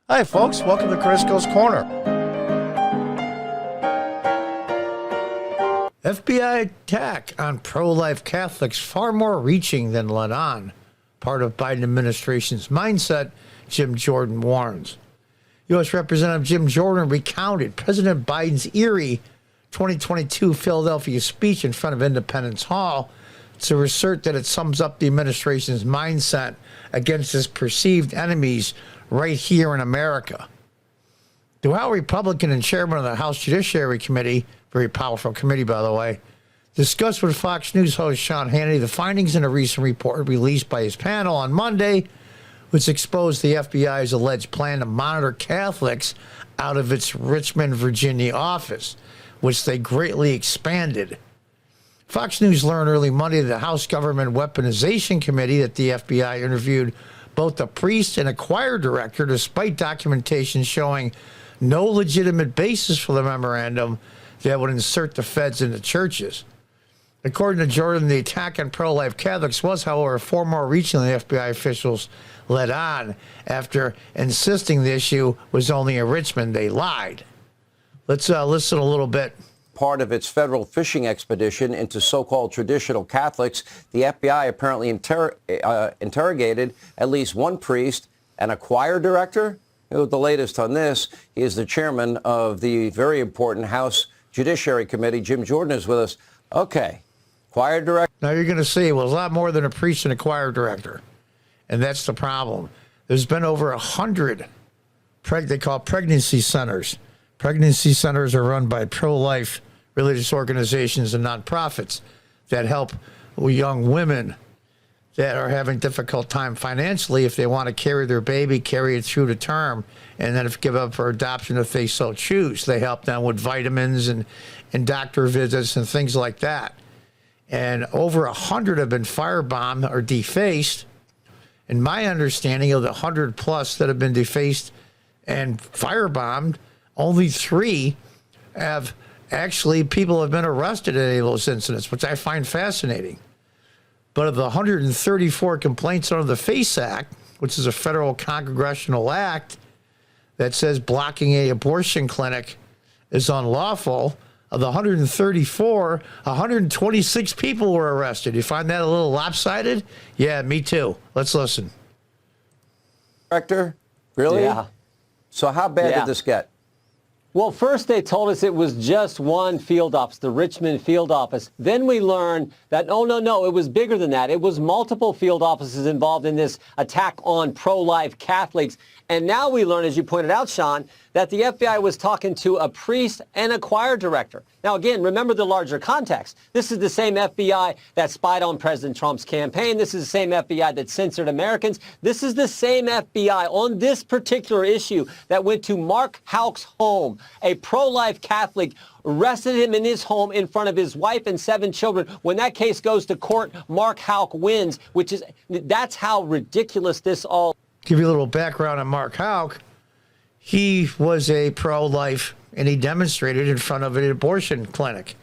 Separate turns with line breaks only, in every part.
Hi, folks. Welcome to Crisco's Corner. FBI attack on pro-life Catholics far more reaching than let on. Part of Biden administration's mindset, Jim Jordan warns. U.S. Representative Jim Jordan recounted President Biden's eerie 2022 Philadelphia speech in front of Independence Hall to assert that it sums up the administration's mindset against its perceived enemies right here in America. The House Republican and chairman of the House Judiciary Committee, very powerful committee, by the way, discussed with Fox News host Sean Hannity the findings in a recent report released by his panel on Monday, which exposed the FBI's alleged plan to monitor Catholics out of its Richmond, Virginia office, which they greatly expanded. Fox News learned early Monday that the House Government Weaponization Committee that the FBI interviewed both a priest and a choir director, despite documentation showing no legitimate basis for the memorandum that would insert the feds into churches. According to Jordan, the attack on pro-life Catholics was, however, far more reaching than the FBI officials let on. After insisting the issue was only in Richmond, they lied. Let's listen a little bit.
Part of its federal fishing expedition into so-called traditional Catholics, the FBI apparently interrogated at least one priest and a choir director. The latest on this, he is the chairman of the very important House Judiciary Committee. Jim Jordan is with us. Okay, choir director.
Now you're going to see, well, it's a lot more than a priest and a choir director. And that's the problem. There's been over 100, they call pregnancy centers. Pregnancy centers are run by pro-life religious organizations and nonprofits that help young women that are having a difficult time financially if they want to carry their baby, carry it through to term, and then if give up for adoption if they so choose. They help them with vitamins and doctor visits and things like that. And over 100 have been firebombed or defaced. And my understanding of the 100 plus that have been defaced and firebombed, only 3 have actually, people have been arrested in any of those incidents, which I find fascinating. But of the 134 complaints under the FACE Act, which is a federal congressional act that says blocking an abortion clinic is unlawful, of the 134, 126 people were arrested. You find that a little lopsided? Yeah, me too. Let's listen.
Director? Really?
Yeah.
So how bad did this get?
Well, first they told us it was just one field office, the Richmond field office. Then we learned that, oh, no, it was bigger than that. It was multiple field offices involved in this attack on pro-life Catholics. And now we learn, as you pointed out, Sean, that the FBI was talking to a priest and a choir director. Now, again, remember the larger context. This is the same FBI that spied on President Trump's campaign. This is the same FBI that censored Americans. This is the same FBI on this particular issue that went to Mark Houck's home, a pro-life Catholic, arrested him in his home in front of his wife and 7 children. When that case goes to court, Mark Houck wins, that's how ridiculous this all.
Give you a little background on Mark Houck. He was a pro-life, and he demonstrated in front of an abortion clinic.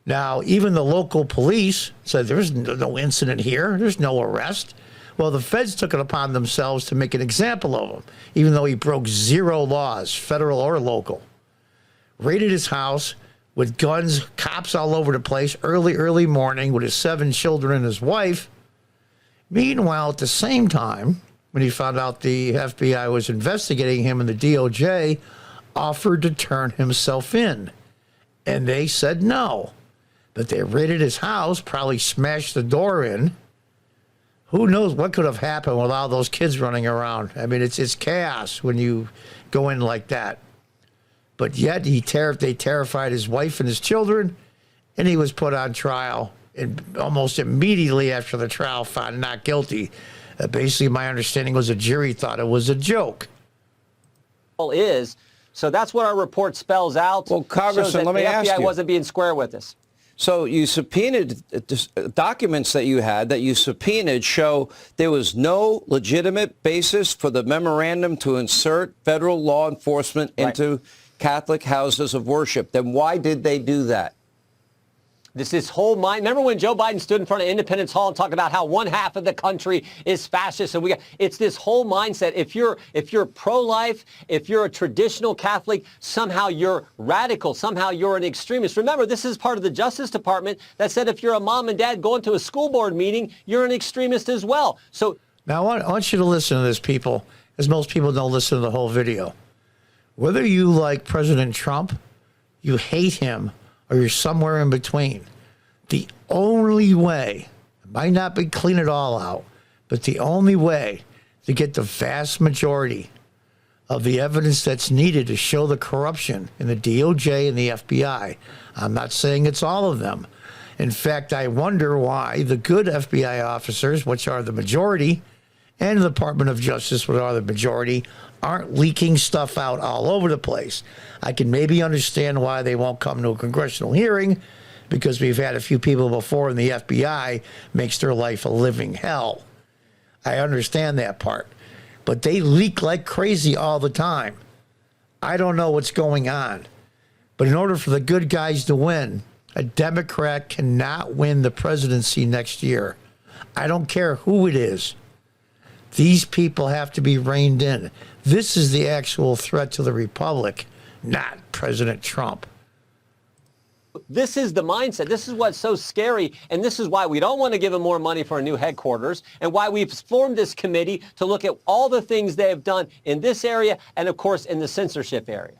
Now, even the local police said there's no incident here. There's no arrest. Well, the feds took it upon themselves to make an example of him, even though he broke 0 laws, federal or local. Raided his house with guns, cops all over the place, early morning with his 7 children and his wife. Meanwhile, at the same time, when he found out the FBI was investigating him and the DOJ offered to turn himself in. And they said no. But they raided his house, probably smashed the door in. Who knows what could have happened with all those kids running around. I mean, it's chaos when you go in like that. But yet they terrified his wife and his children, and he was put on trial. And almost immediately after the trial, found not guilty. Basically, my understanding was a jury thought it was a joke.
So that's what our report spells out.
Well, Congressman, let me ask you.
The FBI wasn't being square with us.
So you subpoenaed documents that you subpoenaed show there was no legitimate basis for the memorandum to insert federal law enforcement into Catholic houses of worship. Then why did they do that?
This whole mind. Remember when Joe Biden stood in front of Independence Hall and talked about how one half of the country is fascist, and it's this whole mindset. If you're pro-life, if you're a traditional Catholic, somehow you're radical, somehow you're an extremist. Remember, this is part of the Justice Department that said if you're a mom and dad going to a school board meeting, you're an extremist as well. So
now I want you to listen to this, people, as most people don't listen to the whole video. Whether you like President Trump, you hate him, or you're somewhere in between, the only way, it might not be clean it all out, but the only way to get the vast majority of the evidence that's needed to show the corruption in the DOJ and the FBI, I'm not saying it's all of them. In fact, I wonder why the good FBI officers, which are the majority, and the Department of Justice, which are the majority, aren't leaking stuff out all over the place. I can maybe understand why they won't come to a congressional hearing, because we've had a few people before in the FBI makes their life a living hell. I understand that part. But they leak like crazy all the time. I don't know what's going on. But in order for the good guys to win, a Democrat cannot win the presidency next year. I don't care who it is. These people have to be reined in. This is the actual threat to the republic, not President Trump.
This is the mindset. This is what's so scary, and this is why we don't want to give them more money for a new headquarters, and why we've formed this committee to look at all the things they have done in this area and, of course, in the censorship area.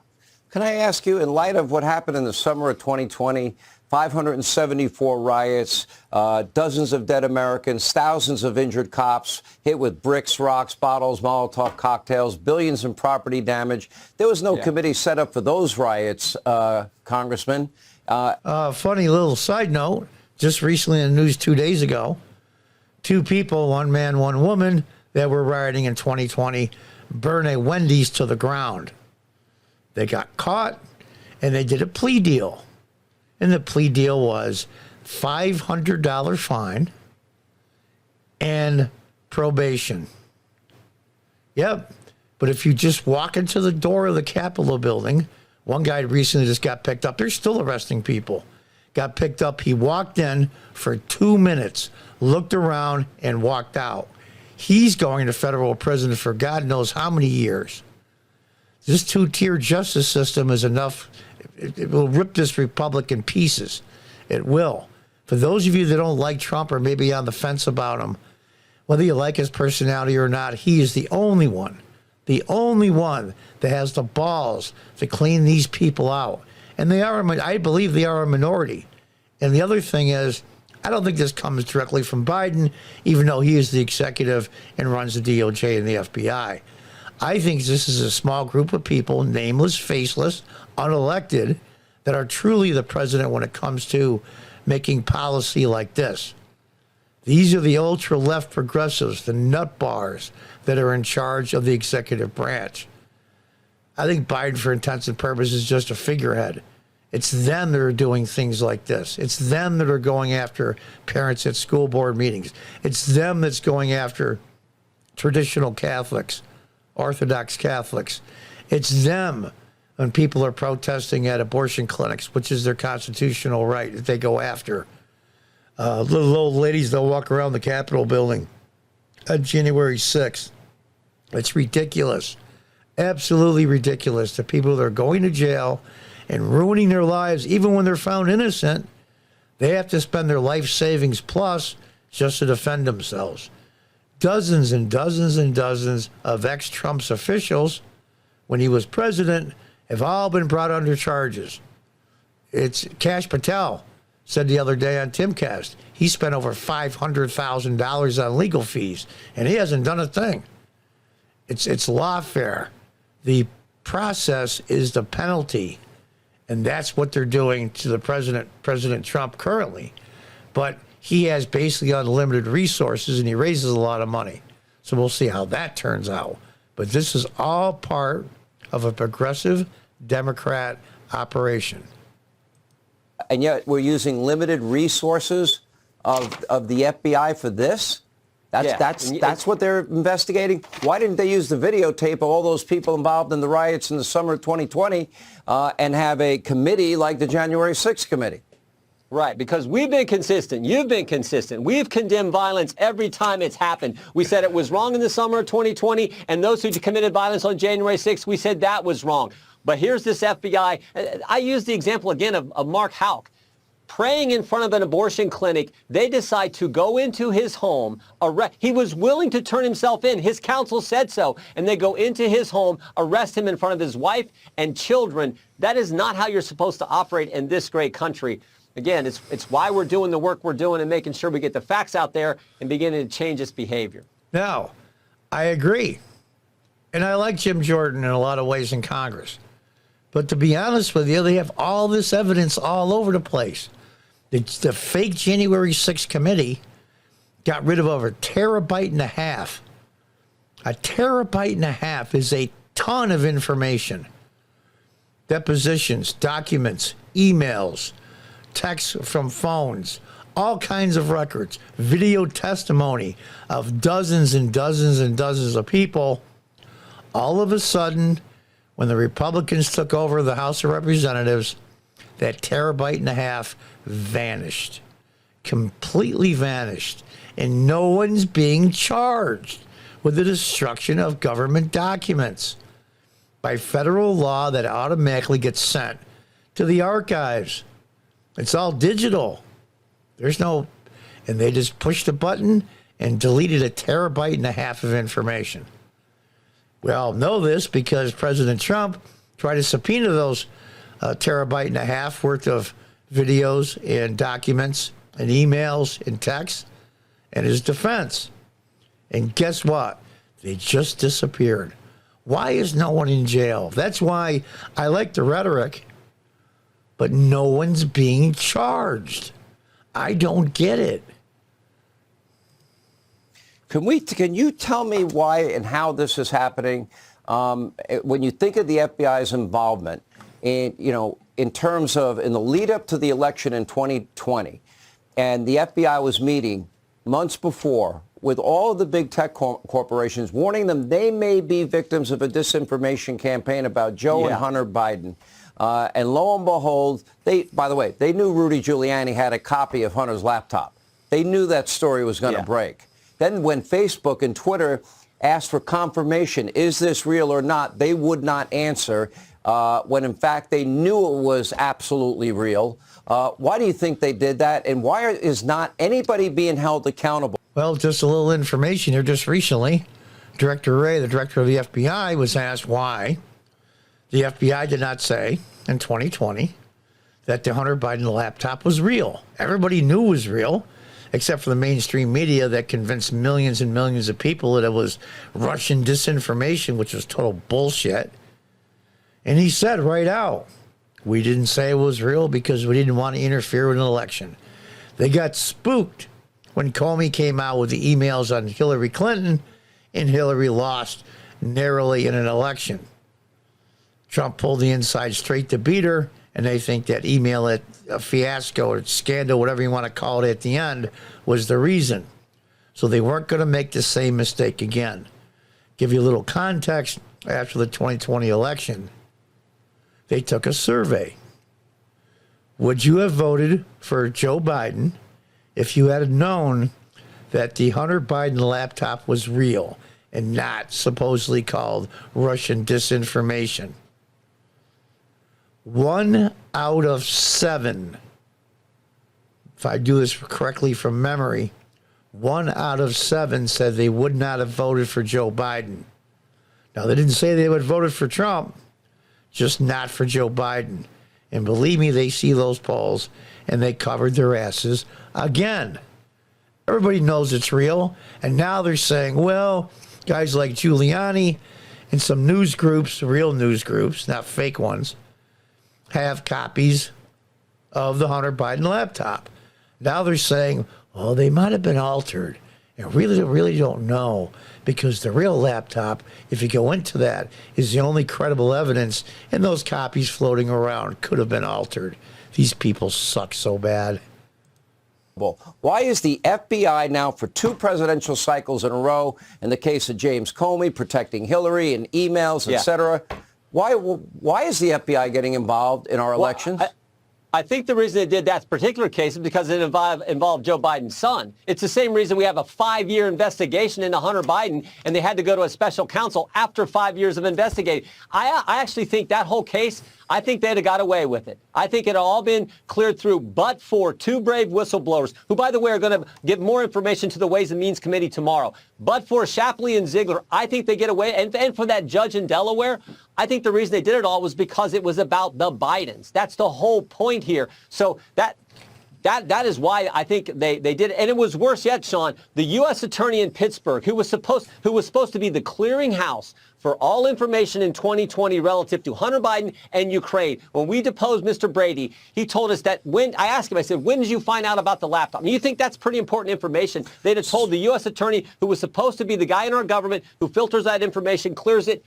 Can I ask you, in light of what happened in the summer of 2020, 574 riots, dozens of dead Americans, thousands of injured cops, hit with bricks, rocks, bottles, Molotov cocktails, billions in property damage. There was no committee set up for those riots, Congressman.
Funny little side note, just recently in the news 2 days ago, two people, one man, one woman, that were rioting in 2020, burned a Wendy's to the ground. They got caught, and they did a plea deal. And the plea deal was $500 fine and probation. Yep. But if you just walk into the door of the Capitol building, one guy recently just got picked up. They're still arresting people. Got picked up. He walked in for 2 minutes, looked around, and walked out. He's going to federal prison for God knows how many years. This two-tier justice system is enough. It will rip this republic in pieces. It will. For those of you that don't like Trump or maybe on the fence about him, whether you like his personality or not, he is the only one that has the balls to clean these people out. And they are, I believe they are a minority. And the other thing is, I don't think this comes directly from Biden, even though he is the executive and runs the DOJ and the FBI. I think this is a small group of people, nameless, faceless, unelected, that are truly the president when it comes to making policy like this. These are the ultra-left progressives, the nut bars that are in charge of the executive branch. I think Biden, for intents and purposes, is just a figurehead. It's them that are doing things like this. It's them that are going after parents at school board meetings. It's them that's going after traditional Catholics, Orthodox Catholics. It's them when people are protesting at abortion clinics, which is their constitutional right that they go after. Little old ladies, they'll walk around the Capitol building on January 6th. It's ridiculous. Absolutely ridiculous. The people that are going to jail and ruining their lives, even when they're found innocent, they have to spend their life savings plus just to defend themselves. Dozens and dozens and dozens of ex-Trump's officials, when he was president, have all been brought under charges. It's Kash Patel said the other day on Timcast, he spent over $500,000 on legal fees, and he hasn't done a thing. It's lawfare. The process is the penalty, and that's what they're doing to the President Trump currently. But he has basically unlimited resources, and he raises a lot of money. So we'll see how that turns out. But this is all part of a progressive Democrat operation.
And yet we're using limited resources of the FBI for this? That's what they're investigating? Why didn't they use the videotape of all those people involved in the riots in the summer of 2020 and have a committee like the January 6th committee?
Right, because we've been consistent. You've been consistent. We've condemned violence every time it's happened. We said it was wrong in the summer of 2020, and those who committed violence on January 6th, we said that was wrong. But here's this FBI. I use the example again of Mark Houck. Praying in front of an abortion clinic, they decide to go into his home. He was willing to turn himself in. His counsel said so. And they go into his home, arrest him in front of his wife and children. That is not how you're supposed to operate in this great country. Again, it's why we're doing the work we're doing and making sure we get the facts out there and beginning to change this behavior.
Now, I agree. And I like Jim Jordan in a lot of ways in Congress. But to be honest with you, they have all this evidence all over the place. The fake January 6th committee got rid of over 1.5 terabytes. 1.5 terabytes is a ton of information. Depositions, documents, emails, texts from phones, all kinds of records, video testimony of dozens and dozens and dozens of people. All of a sudden, when the Republicans took over the House of Representatives, that 1.5 terabytes vanished, completely vanished, and no one's being charged with the destruction of government documents. By federal law, that automatically gets sent to the archives. It's all digital. There's no, and they just pushed a button and deleted 1.5 terabytes of information. We all know this because President Trump tried to subpoena those 1.5 terabytes worth of videos and documents and emails and texts and his defense. And guess what? They just disappeared. Why is no one in jail? That's why I like the rhetoric, but no one's being charged. I don't get it.
Can you tell me why and how this is happening? When you think of the FBI's involvement in terms of in the lead up to the election in 2020, and the FBI was meeting months before with all of the big tech corporations, warning them they may be victims of a disinformation campaign about Joe and Hunter Biden. And lo and behold, by the way, they knew Rudy Giuliani had a copy of Hunter's laptop. They knew that story was going to break. Then when Facebook and Twitter asked for confirmation, is this real or not, they would not answer when in fact they knew it was absolutely real. Why do you think they did that? And why is not anybody being held accountable?
Well, just a little information here. Just recently, Director Wray, the director of the FBI, was asked why the FBI did not say in 2020 that the Hunter Biden laptop was real. Everybody knew it was real, except for the mainstream media that convinced millions and millions of people that it was Russian disinformation, which was total bullshit. And he said right out, we didn't say it was real because we didn't want to interfere with an election. They got spooked when Comey came out with the emails on Hillary Clinton, and Hillary lost narrowly in an election. Trump pulled the inside straight to beat her, and they think that email, a fiasco or scandal, whatever you want to call it at the end, was the reason. So they weren't going to make the same mistake again. Give you a little context, after the 2020 election, they took a survey. Would you have voted for Joe Biden if you had known that the Hunter Biden laptop was real and not supposedly called Russian disinformation? 1 out of 7, if I do this correctly from memory, 1 out of 7 said they would not have voted for Joe Biden. Now, they didn't say they would have voted for Trump, just not for Joe Biden. And believe me, they see those polls, and they covered their asses again. Everybody knows it's real, and now they're saying, well, guys like Giuliani and some news groups, real news groups, not fake ones, have copies of the Hunter Biden laptop. Now they're saying, oh, they might have been altered. And really don't know, because the real laptop, if you go into that, is the only credible evidence, and those copies floating around could have been altered. These people suck so bad.
Why is the FBI now, for 2 presidential cycles in a row, in the case of James Comey, protecting Hillary and emails, et cetera, why is the FBI getting involved in our elections?
I think the reason they did that particular case is because it involved Joe Biden's son. It's the same reason we have a 5-year investigation into Hunter Biden, and they had to go to a special counsel after 5 years of investigating. I actually think that whole case, I think they'd have got away with it. I think it had all been cleared through, but for 2 brave whistleblowers, who, by the way, are going to give more information to the Ways and Means Committee tomorrow. But for Shapley and Ziegler, I think they get away. And for that judge in Delaware, I think the reason they did it all was because it was about the Bidens. That's the whole point here. So that is why I think they did it. And it was worse yet, Sean. The U.S. attorney in Pittsburgh, who was supposed to be the clearinghouse for all information in 2020 relative to Hunter Biden and Ukraine. When we deposed Mr. Brady, he told us that I asked him, I said, when did you find out about the laptop? And you think that's pretty important information? They'd have told the U.S. attorney, who was supposed to be the guy in our government who filters that information, clears it.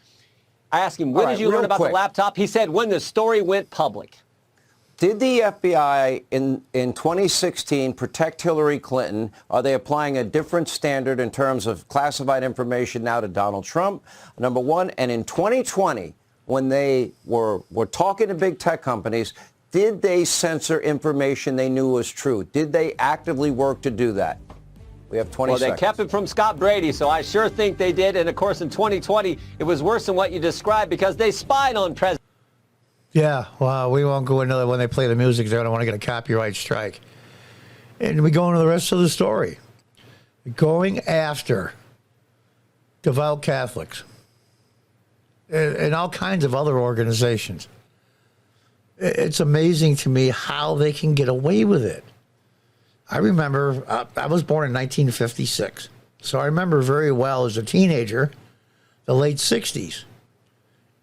I asked him, when did you learn about the laptop? He said, when the story went public.
Did the FBI in 2016 protect Hillary Clinton? Are they applying a different standard in terms of classified information now to Donald Trump? Number one. And in 2020, when they were talking to big tech companies, did they censor information they knew was true? Did they actively work to do that? We have 20 seconds.
Well, they kept it from Scott Brady, so I sure think they did. And, of course, in 2020, it was worse than what you described because they spied on President.
Yeah, well, we won't go into that when they play the music. They don't want to get a copyright strike. And we go into the rest of the story. Going after devout Catholics and all kinds of other organizations. It's amazing to me how they can get away with it. I remember, I was born in 1956, so I remember very well as a teenager, the late 60s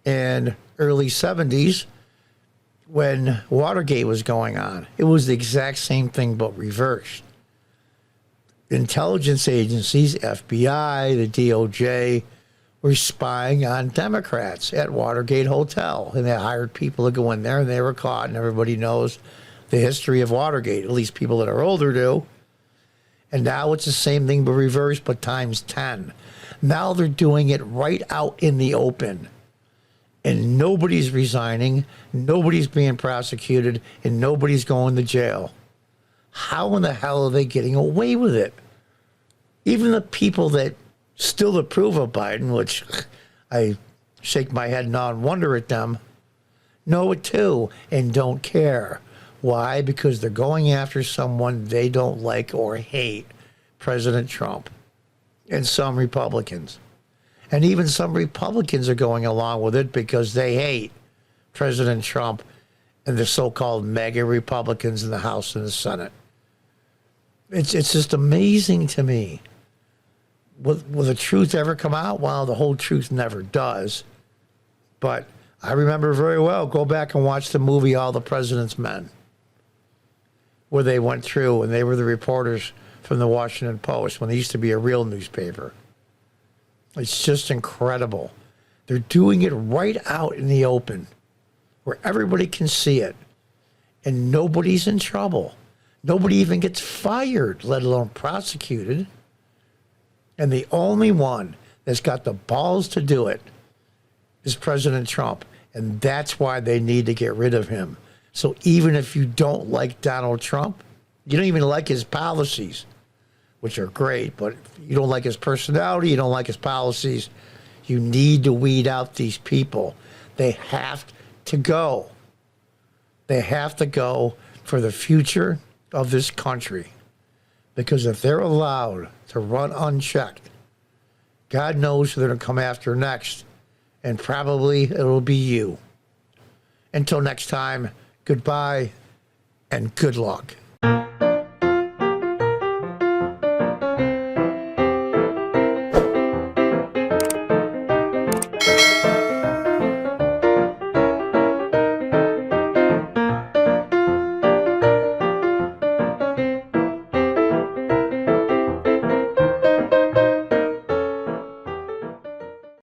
and early 70s, when Watergate was going on. It was the exact same thing, but reversed. Intelligence agencies, FBI, the DOJ, were spying on Democrats at Watergate Hotel. And they hired people to go in there, and they were caught, and everybody knows the history of Watergate, at least people that are older do. And now it's the same thing, but reversed, but times 10. Now they're doing it right out in the open. And nobody's resigning, nobody's being prosecuted, and nobody's going to jail. How in the hell are they getting away with it? Even the people that still approve of Biden, which I shake my head now and wonder at them, know it too and don't care. Why? Because they're going after someone they don't like or hate, President Trump, and some Republicans. And even some Republicans are going along with it because they hate President Trump and the so-called MAGA Republicans in the House and the Senate. It's just amazing to me. Will the truth ever come out? Well, the whole truth never does. But I remember very well, go back and watch the movie All the President's Men, where they went through and they were the reporters from the Washington Post when they used to be a real newspaper. It's just incredible. They're doing it right out in the open where everybody can see it. And nobody's in trouble. Nobody even gets fired, let alone prosecuted. And the only one that's got the balls to do it is President Trump. And that's why they need to get rid of him. So even if you don't like Donald Trump, you don't even like his policies, which are great, but you don't like his personality, you don't like his policies, you need to weed out these people. They have to go. They have to go for the future of this country. Because if they're allowed to run unchecked, God knows who they're going to come after next, and probably it'll be you. Until next time, goodbye and good luck.